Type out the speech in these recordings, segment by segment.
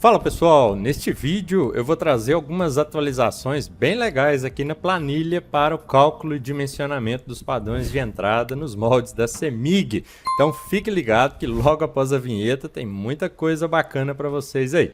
Fala pessoal, neste vídeo eu vou trazer algumas atualizações bem legais aqui na planilha para o cálculo e dimensionamento dos padrões de entrada nos moldes da CEMIG. Então fique ligado que logo após a vinheta tem muita coisa bacana para vocês aí.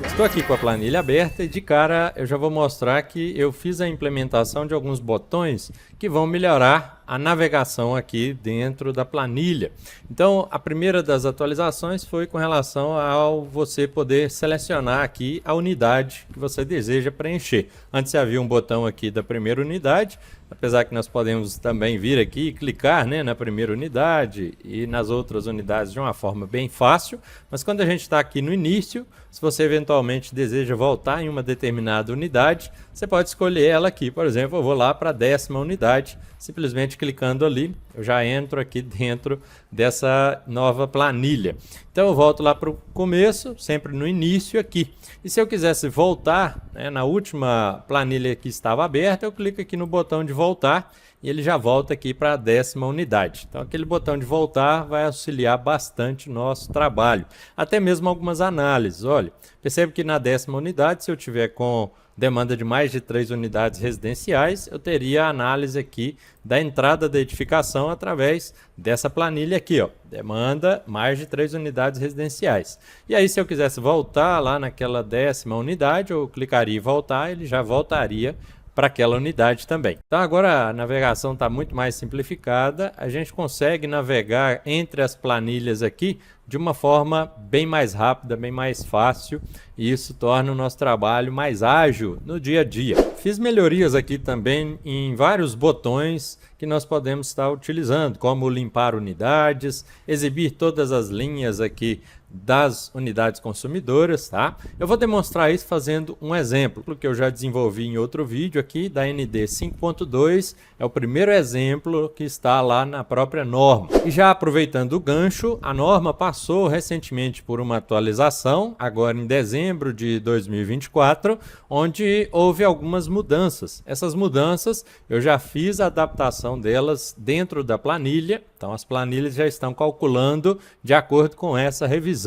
Estou aqui com a planilha aberta e de cara eu já vou mostrar que eu fiz a implementação de alguns botões que vão melhorar a navegação aqui dentro da planilha. Então a primeira das atualizações foi com relação ao você poder selecionar aqui a unidade que você deseja preencher. Antes havia um botão aqui da primeira unidade, apesar que nós podemos também vir aqui e clicar, né, na primeira unidade e nas outras unidades de uma forma bem fácil, mas quando a gente está aqui no início, se você eventualmente deseja voltar em uma determinada unidade, você pode escolher ela aqui. Por exemplo, eu vou lá para a 10ª unidade, simplesmente clicando ali, eu já entro aqui dentro dessa nova planilha. Então eu volto lá para o começo, sempre no início aqui. E se eu quisesse voltar, né, na última planilha que estava aberta, eu clico aqui no botão de voltar e ele já volta aqui para a 10ª unidade. Então aquele botão de voltar vai auxiliar bastante o nosso trabalho. Até mesmo algumas análises. Olha, percebe que na 10ª unidade, se eu tiver com demanda de mais de 3 unidades residenciais, eu teria a análise aqui da entrada da edificação através dessa planilha aqui, ó, demanda mais de 3 unidades residenciais. E aí se eu quisesse voltar lá naquela 10ª unidade, eu clicaria em voltar, ele já voltaria para aquela unidade também. Então agora a navegação está muito mais simplificada, a gente consegue navegar entre as planilhas aqui de uma forma bem mais rápida, bem mais fácil, e isso torna o nosso trabalho mais ágil no dia a dia. Fiz melhorias aqui também em vários botões que nós podemos estar utilizando, como limpar unidades, exibir todas as linhas aqui das unidades consumidoras, tá? Eu vou demonstrar isso fazendo um exemplo que eu já desenvolvi em outro vídeo aqui da ND 5.2, é o primeiro exemplo que está lá na própria norma. E já aproveitando o gancho, a norma passou recentemente por uma atualização, agora em dezembro de 2024, onde houve algumas mudanças. Essas mudanças eu já fiz a adaptação delas dentro da planilha, então as planilhas já estão calculando de acordo com essa revisão.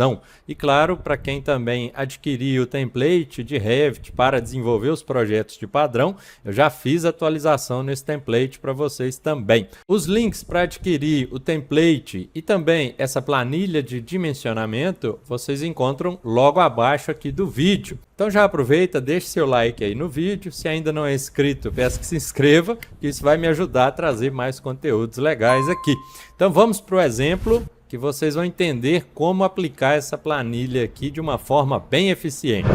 E claro, para quem também adquiriu o template de Revit para desenvolver os projetos de padrão, eu já fiz atualização nesse template para vocês também. Os links para adquirir o template e também essa planilha de dimensionamento, vocês encontram logo abaixo aqui do vídeo. Então já aproveita, deixe seu like aí no vídeo, se ainda não é inscrito, peço que se inscreva, que isso vai me ajudar a trazer mais conteúdos legais aqui. Então vamos para o exemplo, que vocês vão entender como aplicar essa planilha aqui de uma forma bem eficiente.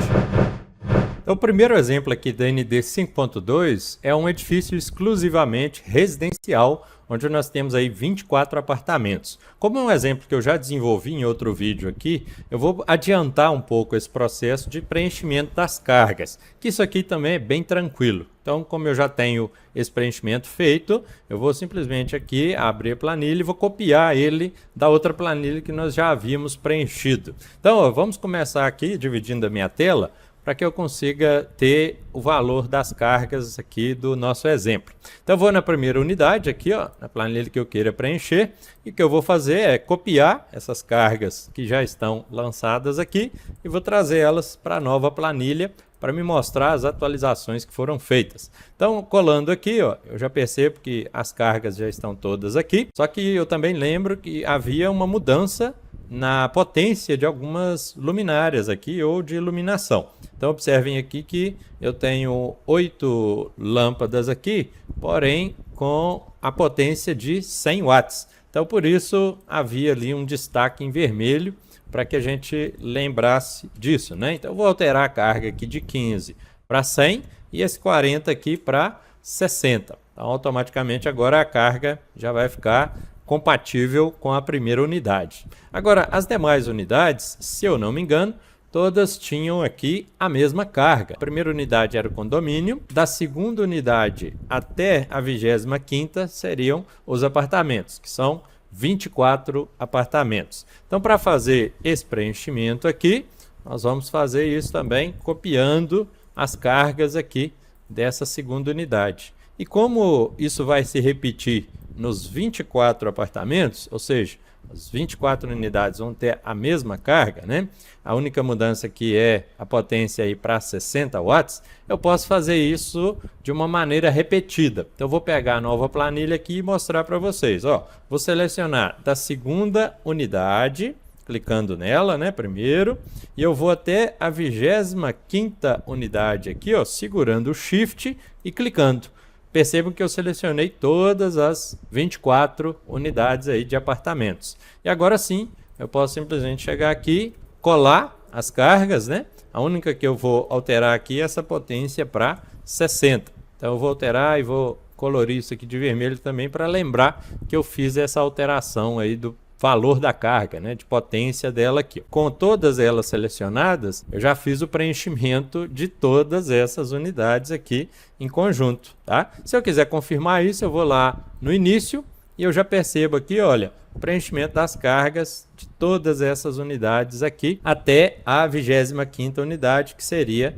Então, o primeiro exemplo aqui da ND 5.2 é um edifício exclusivamente residencial, onde nós temos aí 24 apartamentos. Como é um exemplo que eu já desenvolvi em outro vídeo aqui, eu vou adiantar um pouco esse processo de preenchimento das cargas, que isso aqui também é bem tranquilo. Então, como eu já tenho esse preenchimento feito, eu vou simplesmente aqui abrir a planilha e vou copiar ele da outra planilha que nós já havíamos preenchido. Então, ó, vamos começar aqui dividindo a minha tela, para que eu consiga ter o valor das cargas aqui do nosso exemplo. Então eu vou na primeira unidade aqui, ó, na planilha que eu queira preencher, e o que eu vou fazer é copiar essas cargas que já estão lançadas aqui e vou trazer elas para a nova planilha para me mostrar as atualizações que foram feitas. Então, colando aqui, ó, eu já percebo que as cargas já estão todas aqui, só que eu também lembro que havia uma mudança na potência de algumas luminárias aqui ou de iluminação. Então observem aqui que eu tenho 8 lâmpadas aqui, porém com a potência de 100 watts. Então por isso havia ali um destaque em vermelho para que a gente lembrasse disso, né? Então eu vou alterar a carga aqui de 15 para 100 e esse 40 aqui para 60. Então automaticamente agora a carga já vai ficar compatível com a primeira unidade. Agora, as demais unidades, se eu não me engano, todas tinham aqui a mesma carga. A primeira unidade era o condomínio, da segunda unidade até a 25ª seriam os apartamentos, que são 24 apartamentos. Então, para fazer esse preenchimento aqui, nós vamos fazer isso também copiando as cargas aqui dessa segunda unidade. E como isso vai se repetir nos 24 apartamentos, ou seja, as 24 unidades vão ter a mesma carga, né? A única mudança aqui é a potência aí para 60 watts. Eu posso fazer isso de uma maneira repetida. Então, eu vou pegar a nova planilha aqui e mostrar para vocês. Ó, vou selecionar da segunda unidade, clicando nela, né, primeiro, e eu vou até a 25ª unidade aqui, ó, segurando o Shift e clicando. Percebam que eu selecionei todas as 24 unidades aí de apartamentos. E agora sim, eu posso simplesmente chegar aqui, colar as cargas, né? A única que eu vou alterar aqui é essa potência para 60. Então eu vou alterar e vou colorir isso aqui de vermelho também para lembrar que eu fiz essa alteração aí do valor da carga, né, de potência dela aqui. Com todas elas selecionadas, eu já fiz o preenchimento de todas essas unidades aqui em conjunto, tá? Se eu quiser confirmar isso, eu vou lá no início e eu já percebo aqui, olha, o preenchimento das cargas de todas essas unidades aqui até a 25ª unidade, que seria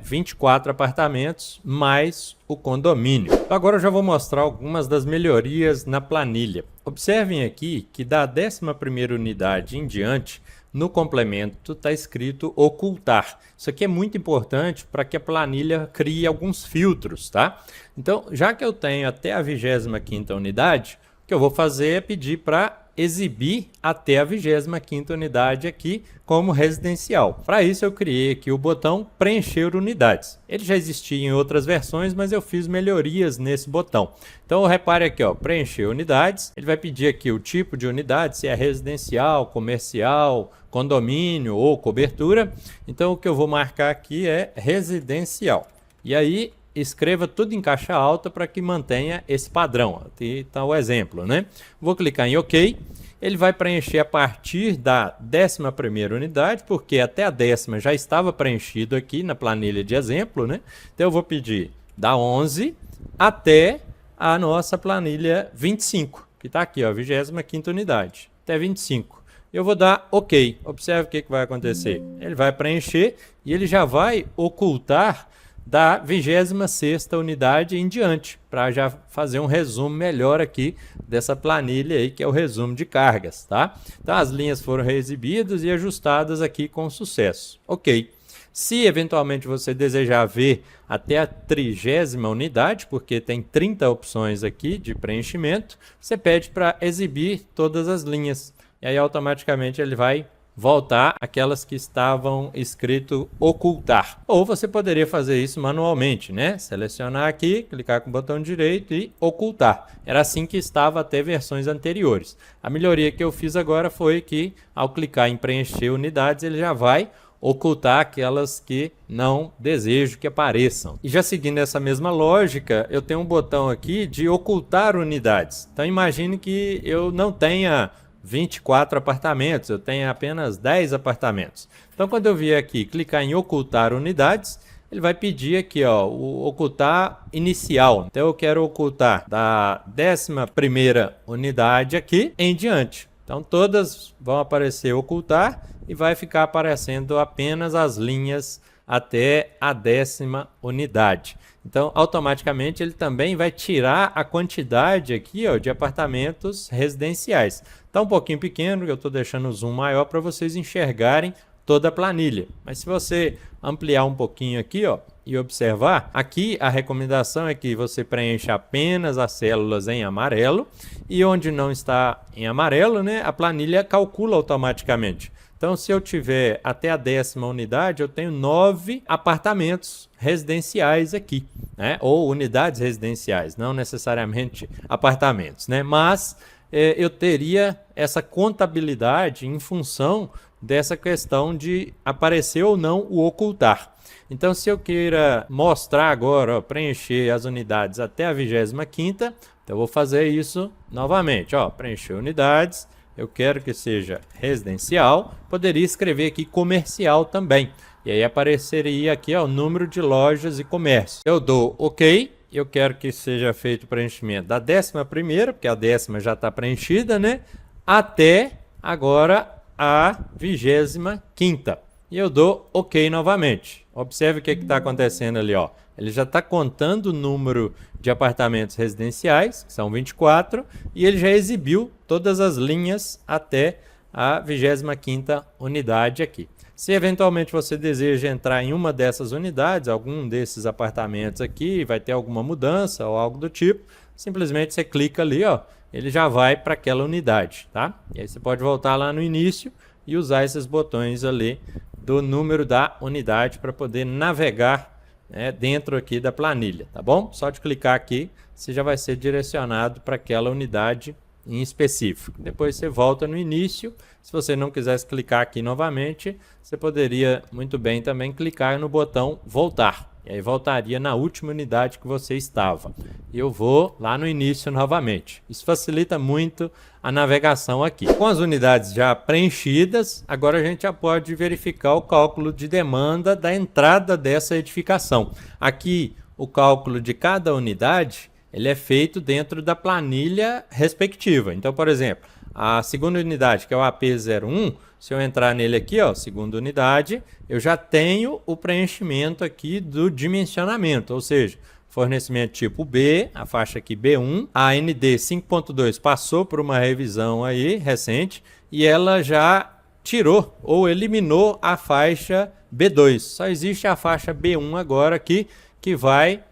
24 apartamentos mais o condomínio. Agora eu já vou mostrar algumas das melhorias na planilha. Observem aqui que da 11ª unidade em diante, no complemento está escrito ocultar. Isso aqui é muito importante para que a planilha crie alguns filtros, tá? Então, já que eu tenho até a 25ª unidade, o que eu vou fazer é pedir para exibir até a 25ª unidade aqui como residencial. Para isso eu criei aqui o botão preencher unidades. Ele já existia em outras versões, mas eu fiz melhorias nesse botão. Então repare aqui, ó, preencher unidades. Ele vai pedir aqui o tipo de unidade, se é residencial, comercial, condomínio ou cobertura. Então o que eu vou marcar aqui é residencial. E aí escreva tudo em caixa alta para que mantenha esse padrão. Aqui está o exemplo, né? Vou clicar em OK. Ele vai preencher a partir da 11ª unidade, porque até a 10ª já estava preenchido aqui na planilha de exemplo, né? Então eu vou pedir da 11 até a nossa planilha 25, que está aqui, ó, 25ª unidade, até 25. Eu vou dar OK. Observe o que vai acontecer. Ele vai preencher e ele já vai ocultar da 26ª unidade em diante, para já fazer um resumo melhor aqui dessa planilha aí, que é o resumo de cargas, tá? Então as linhas foram reexibidas e ajustadas aqui com sucesso. Ok. Se eventualmente você desejar ver até a 30ª unidade, porque tem 30 opções aqui de preenchimento, você pede para exibir todas as linhas. E aí automaticamente ele vai voltar aquelas que estavam escrito ocultar. Ou você poderia fazer isso manualmente, né? Selecionar aqui, clicar com o botão direito e ocultar. Era assim que estava até versões anteriores. A melhoria que eu fiz agora foi que, ao clicar em preencher unidades, ele já vai ocultar aquelas que não desejo que apareçam. E já seguindo essa mesma lógica, eu tenho um botão aqui de ocultar unidades. Então imagine que eu não tenha 24 apartamentos, eu tenho apenas 10 apartamentos. Então, quando eu vier aqui clicar em ocultar unidades, ele vai pedir aqui, ó, o ocultar inicial. Então, eu quero ocultar da 11ª unidade aqui em diante. Então, todas vão aparecer ocultar e vai ficar aparecendo apenas as linhas até a 10ª unidade. Então, automaticamente, ele também vai tirar a quantidade aqui, ó, de apartamentos residenciais. Está um pouquinho pequeno, eu estou deixando o zoom maior para vocês enxergarem toda a planilha. Mas se você ampliar um pouquinho aqui, ó, e observar, aqui a recomendação é que você preencha apenas as células em amarelo, e onde não está em amarelo, né, a planilha calcula automaticamente. Então, se eu tiver até a 10ª unidade, eu tenho 9 apartamentos residenciais aqui, né? Ou unidades residenciais, não necessariamente apartamentos, né? Mas eu teria essa contabilidade em função dessa questão de aparecer ou não o ocultar. Então, se eu queira mostrar agora, ó, preencher as unidades até a 25ª, então eu vou fazer isso novamente, ó, preencher unidades. Eu quero que seja residencial, poderia escrever aqui comercial também. E aí apareceria aqui, ó, o número de lojas e comércio. Eu dou OK, eu quero que seja feito o preenchimento da 11ª, porque a 10ª já está preenchida, né? Até agora a 25ª. e eu dou OK novamente. Observe o que está acontecendo ali, ó. Ele já está contando o número de apartamentos residenciais, que são 24, e ele já exibiu todas as linhas até a 25ª unidade aqui. Se eventualmente você deseja entrar em uma dessas unidades, algum desses apartamentos aqui, vai ter alguma mudança ou algo do tipo, simplesmente você clica ali, ó, ele já vai para aquela unidade, tá? E aí você pode voltar lá no início e usar esses botões ali do número da unidade para poder navegar, né, dentro aqui da planilha, tá bom? Só de clicar aqui, você já vai ser direcionado para aquela unidade em específico. Depois você volta no início. Se você não quisesse clicar aqui novamente, você poderia muito bem também clicar no botão voltar. E aí voltaria na última unidade que você estava. E eu vou lá no início novamente. Isso facilita muito a navegação aqui. Com as unidades já preenchidas, agora a gente já pode verificar o cálculo de demanda da entrada dessa edificação. Aqui, o cálculo de cada unidade, ele é feito dentro da planilha respectiva. Então, por exemplo, a segunda unidade, que é o AP01, se eu entrar nele aqui, ó, segunda unidade, eu já tenho o preenchimento aqui do dimensionamento, ou seja, fornecimento tipo B, a faixa aqui B1, a AND 5.2 passou por uma revisão aí recente e ela já tirou ou eliminou a faixa B2. Só existe a faixa B1 agora aqui, que vai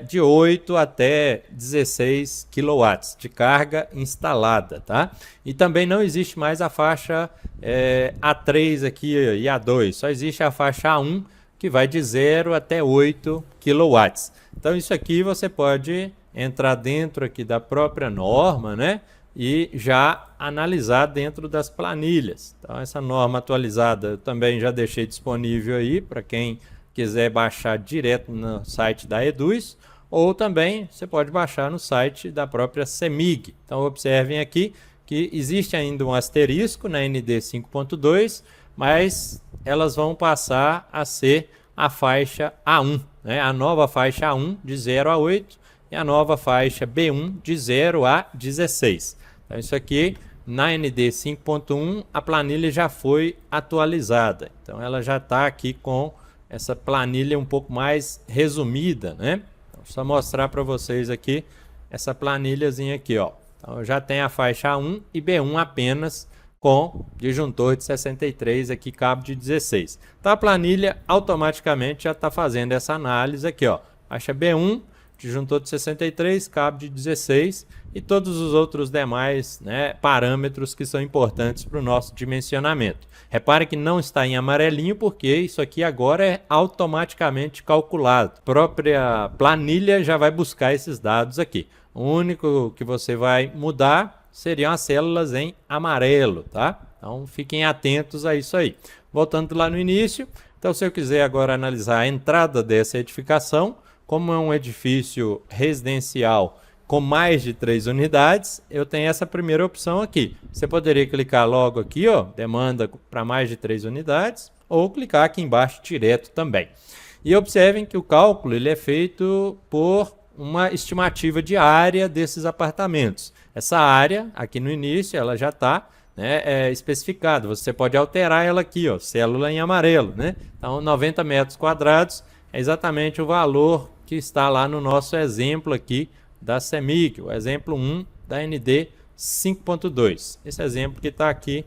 de 8 até 16 kW de carga instalada, tá? E também não existe mais a faixa A3 aqui e A2, só existe a faixa A1, que vai de 0 até 8 kW. Então isso aqui você pode entrar dentro aqui da própria norma, né? E já analisar dentro das planilhas. Então essa norma atualizada eu também já deixei disponível aí para quem quiser baixar direto no site da Eduz, ou também você pode baixar no site da própria CEMIG. Então observem aqui que existe ainda um asterisco na ND 5.2, mas elas vão passar a ser a faixa A1, né? A nova faixa A1 de 0 a 8 e a nova faixa B1 de 0 a 16. Então isso aqui na ND 5.1 a planilha já foi atualizada, então ela já está aqui com essa planilha um pouco mais resumida, né? Então, só mostrar para vocês aqui essa planilhazinha aqui, ó. Então, já tem a faixa A1 e B1 apenas com disjuntor de 63 aqui, cabo de 16. Então, a planilha automaticamente já está fazendo essa análise aqui, ó. Faixa B1, disjuntor de 63, cabo de 16 e todos os outros demais, né, parâmetros que são importantes para o nosso dimensionamento. Repare que não está em amarelinho porque isso aqui agora é automaticamente calculado. A própria planilha já vai buscar esses dados aqui. O único que você vai mudar seriam as células em amarelo, tá? Então fiquem atentos a isso aí. Voltando lá no início, então se eu quiser agora analisar a entrada dessa edificação, como é um edifício residencial com mais de 3 unidades, eu tenho essa primeira opção aqui. Você poderia clicar logo aqui, ó, demanda para mais de 3 unidades, ou clicar aqui embaixo direto também. E observem que o cálculo ele é feito por uma estimativa de área desses apartamentos. Essa área, aqui no início, ela já está, né, especificada. Você pode alterar ela aqui, ó, célula em amarelo, né? Então, 90 metros quadrados é exatamente o valor que está lá no nosso exemplo aqui da CEMIG, o exemplo 1 da ND 5.2. Esse exemplo que está aqui,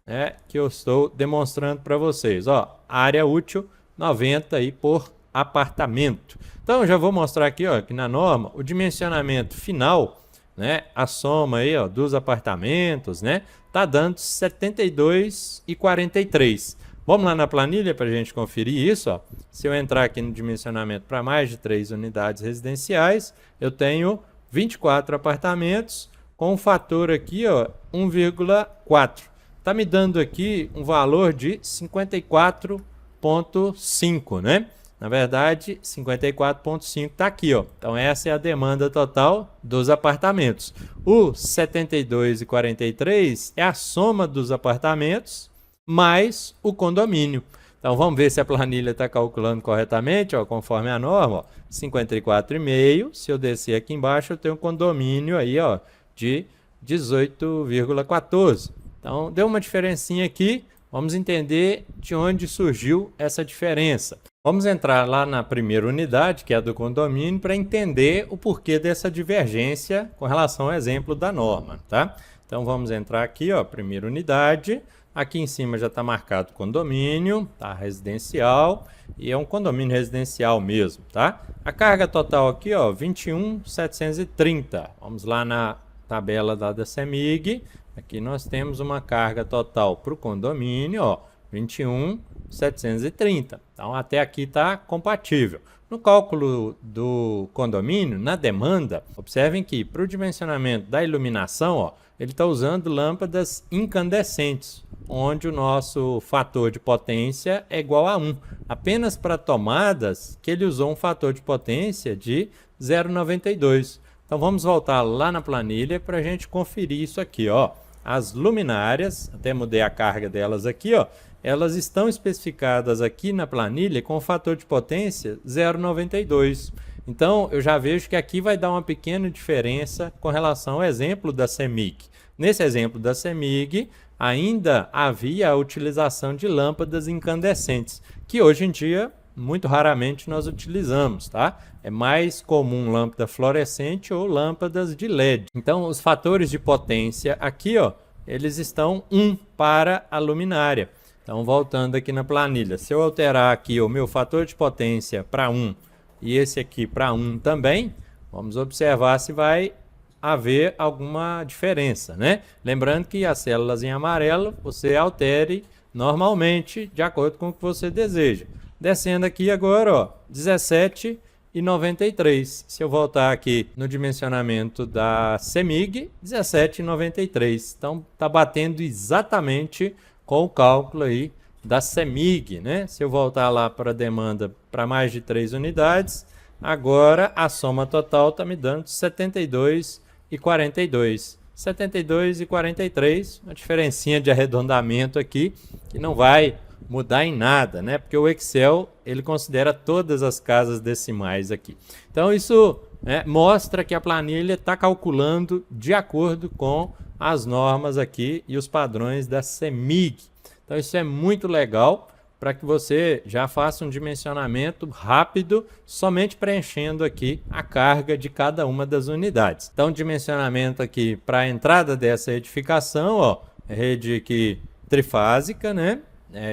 né, que eu estou demonstrando para vocês. Ó, área útil 90 aí por apartamento. Então, eu já vou mostrar aqui, ó, que na norma, o dimensionamento final, né, a soma aí, ó, dos apartamentos, né, tá dando 72,43. Vamos lá na planilha para a gente conferir isso, ó. Se eu entrar aqui no dimensionamento para mais de 3 unidades residenciais, eu tenho 24 apartamentos com um fator aqui, ó, 1,4. Está me dando aqui um valor de 54,5, né? Na verdade, 54,5 está aqui, ó. Então essa é a demanda total dos apartamentos. O 72,43 é a soma dos apartamentos mais o condomínio. Então vamos ver se a planilha está calculando corretamente, ó, conforme a norma, ó, 54,5. Se eu descer aqui embaixo, eu tenho um condomínio aí, ó, de 18,14. Então deu uma diferencinha aqui, vamos entender de onde surgiu essa diferença. Vamos entrar lá na primeira unidade, que é a do condomínio, para entender o porquê dessa divergência com relação ao exemplo da norma, tá? Então vamos entrar aqui, ó, primeira unidade. Aqui em cima já está marcado condomínio, tá? Residencial, e é um condomínio residencial mesmo, tá? A carga total aqui, ó, 21.730. Vamos lá na tabela da CEMIG. Aqui nós temos uma carga total para o condomínio, ó, 21.730. Então até aqui está compatível. No cálculo do condomínio, na demanda, observem que para o dimensionamento da iluminação, ó, ele está usando lâmpadas incandescentes, onde o nosso fator de potência é igual a 1. Apenas para tomadas que ele usou um fator de potência de 0,92. Então vamos voltar lá na planilha para a gente conferir isso aqui, ó. As luminárias, até mudei a carga delas aqui, ó, elas estão especificadas aqui na planilha com o fator de potência 0,92. Então eu já vejo que aqui vai dar uma pequena diferença com relação ao exemplo da CEMIG. Nesse exemplo da CEMIG, ainda havia a utilização de lâmpadas incandescentes, que hoje em dia muito raramente nós utilizamos, tá? É mais comum lâmpada fluorescente ou lâmpadas de LED. Então os fatores de potência aqui, ó, eles estão 1 para a luminária. Então voltando aqui na planilha, se eu alterar aqui o meu fator de potência para 1 e esse aqui para 1 também, vamos observar se vai haver alguma diferença, né? Lembrando que as células em amarelo você altere normalmente de acordo com o que você deseja. Descendo aqui agora, ó, 17,93. Se eu voltar aqui no dimensionamento da CEMIG, 17,93. Então está batendo exatamente com o cálculo aí da CEMIG, né? Se eu voltar lá para a demanda para mais de 3 unidades, agora a soma total está me dando 72,42. 72,43, uma diferencinha de arredondamento aqui que não vai mudar em nada, né? Porque o Excel ele considera todas as casas decimais aqui. Então isso mostra que a planilha está calculando de acordo com as normas aqui e os padrões da CEMIG. Então isso é muito legal para que você já faça um dimensionamento rápido, somente preenchendo aqui a carga de cada uma das unidades. Então dimensionamento aqui para a entrada dessa edificação, ó, rede aqui trifásica, né?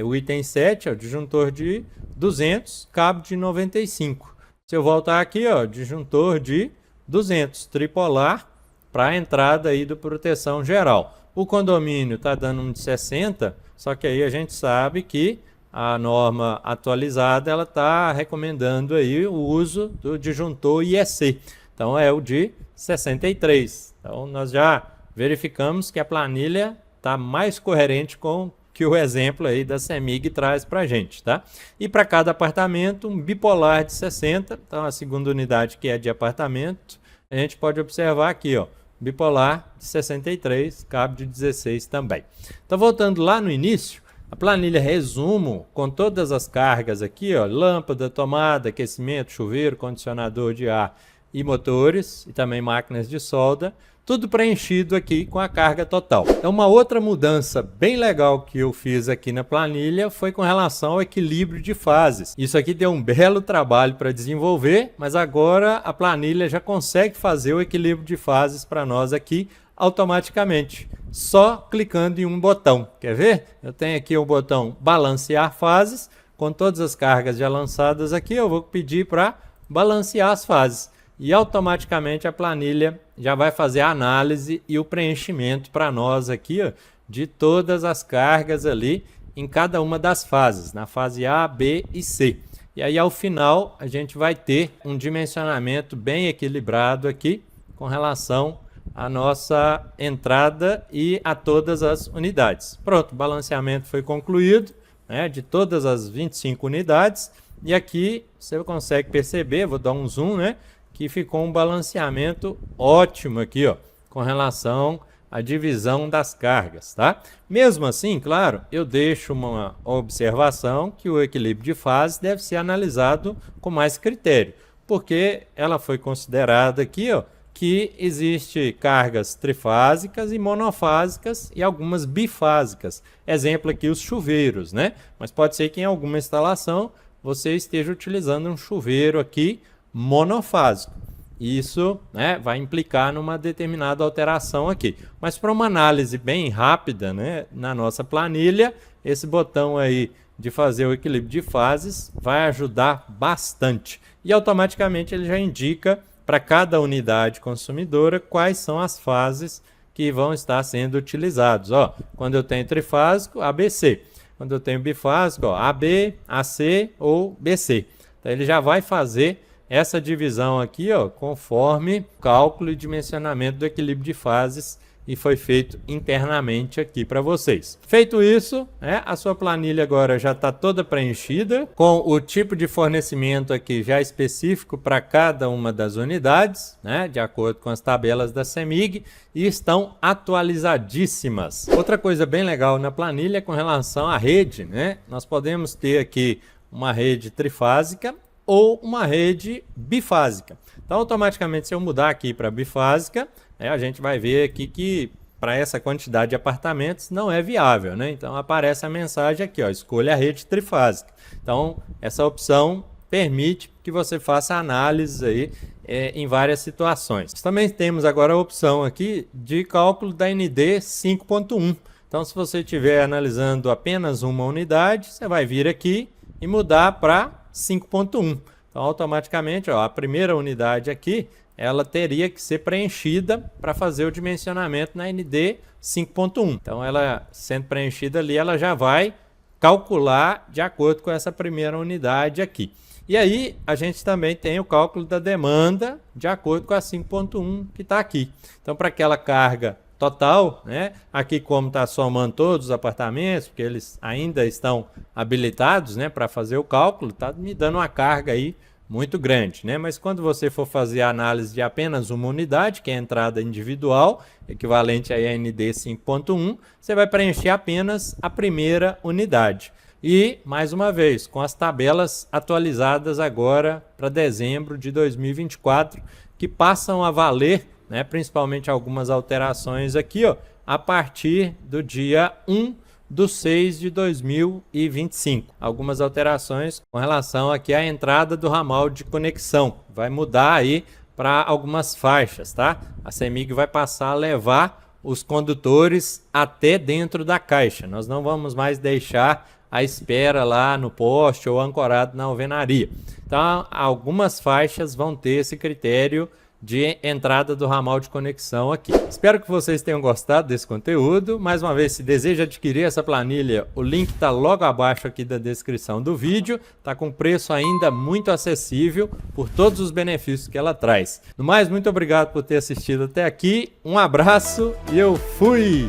O item 7, ó, disjuntor de 200, cabo de 95. Se eu voltar aqui, ó, disjuntor de 200, tripolar, para a entrada aí do proteção geral. O condomínio está dando um de 60, só que aí a gente sabe que a norma atualizada ela está recomendando aí o uso do disjuntor IEC. Então é o de 63. Então nós já verificamos que a planilha está mais coerente com que o exemplo aí da CEMIG traz para a gente, tá? E para cada apartamento, um bipolar de 60, então a segunda unidade que é de apartamento, a gente pode observar aqui, ó, bipolar de 63, cabo de 16 também. Então voltando lá no início, a planilha resumo com todas as cargas aqui, ó, lâmpada, tomada, aquecimento, chuveiro, condicionador de ar e motores, e também máquinas de solda, tudo preenchido aqui com a carga total. Então uma outra mudança bem legal que eu fiz aqui na planilha foi com relação ao equilíbrio de fases. Isso aqui deu um belo trabalho para desenvolver, mas agora a planilha já consegue fazer o equilíbrio de fases para nós aqui automaticamente, só clicando em um botão. Quer ver? Eu tenho aqui o botão balancear fases, com todas as cargas já lançadas aqui, eu vou pedir para balancear as fases. E automaticamente a planilha já vai fazer a análise e o preenchimento para nós aqui, ó, de todas as cargas ali em cada uma das fases, na fase A, B e C. E aí ao final a gente vai ter um dimensionamento bem equilibrado aqui com relação à nossa entrada e a todas as unidades. Pronto, o balanceamento foi concluído, né, de todas as 25 unidades. E aqui você consegue perceber, vou dar um zoom, né? Que ficou um balanceamento ótimo aqui, ó, com relação à divisão das cargas, tá? Mesmo assim, claro, eu deixo uma observação que o equilíbrio de fases deve ser analisado com mais critério, porque ela foi considerada aqui, ó, que existe cargas trifásicas e monofásicas e algumas bifásicas. Exemplo aqui os chuveiros, né? Mas pode ser que em alguma instalação você esteja utilizando um chuveiro aqui monofásico. Isso, né, vai implicar numa determinada alteração aqui. Mas para uma análise bem rápida, né, na nossa planilha, esse botão aí de fazer o equilíbrio de fases vai ajudar bastante. E automaticamente ele já indica para cada unidade consumidora quais são as fases que vão estar sendo utilizados. Ó, quando eu tenho trifásico, ABC. Quando eu tenho bifásico, ó, AB, AC ou BC. Então ele já vai fazer essa divisão aqui, ó, conforme o cálculo e dimensionamento do equilíbrio de fases e foi feito internamente aqui para vocês. Feito isso, né, a sua planilha agora já está toda preenchida, com o tipo de fornecimento aqui já específico para cada uma das unidades, né, de acordo com as tabelas da CEMIG, e estão atualizadíssimas. Outra coisa bem legal na planilha é com relação à rede, né? Nós podemos ter aqui uma rede trifásica ou uma rede bifásica. Então, automaticamente, se eu mudar aqui para bifásica, a gente vai ver aqui que para essa quantidade de apartamentos não é viável, né? Então, aparece a mensagem aqui, ó, escolha a rede trifásica. Então, essa opção permite que você faça análises aí em várias situações. Também temos agora a opção aqui de cálculo da ND 5.1. Então, se você estiver analisando apenas uma unidade, você vai vir aqui e mudar para 5.1. Então, automaticamente, ó, a primeira unidade aqui, ela teria que ser preenchida para fazer o dimensionamento na ND 5.1. Então, ela sendo preenchida ali, ela já vai calcular de acordo com essa primeira unidade aqui. E aí, a gente também tem o cálculo da demanda de acordo com a 5.1 que está aqui. Então, para aquela carga total, né? Aqui como está somando todos os apartamentos, porque eles ainda estão habilitados, né, para fazer o cálculo, está me dando uma carga aí muito grande, né? Mas quando você for fazer a análise de apenas uma unidade, que é a entrada individual, equivalente a ND 5.1, você vai preencher apenas a primeira unidade. E, mais uma vez, com as tabelas atualizadas agora para dezembro de 2024, que passam a valer, né, principalmente algumas alterações aqui, ó, a partir do dia 1/6 de 2025. Algumas alterações com relação aqui à entrada do ramal de conexão. Vai mudar aí para algumas faixas, tá? A CEMIG vai passar a levar os condutores até dentro da caixa. Nós não vamos mais deixar à espera lá no poste ou ancorado na alvenaria. Então, algumas faixas vão ter esse critério de entrada do ramal de conexão aqui. Espero que vocês tenham gostado desse conteúdo. Mais uma vez, se deseja adquirir essa planilha, o link está logo abaixo aqui da descrição do vídeo. Está com preço ainda muito acessível por todos os benefícios que ela traz. No mais, muito obrigado por ter assistido até aqui. Um abraço e eu fui!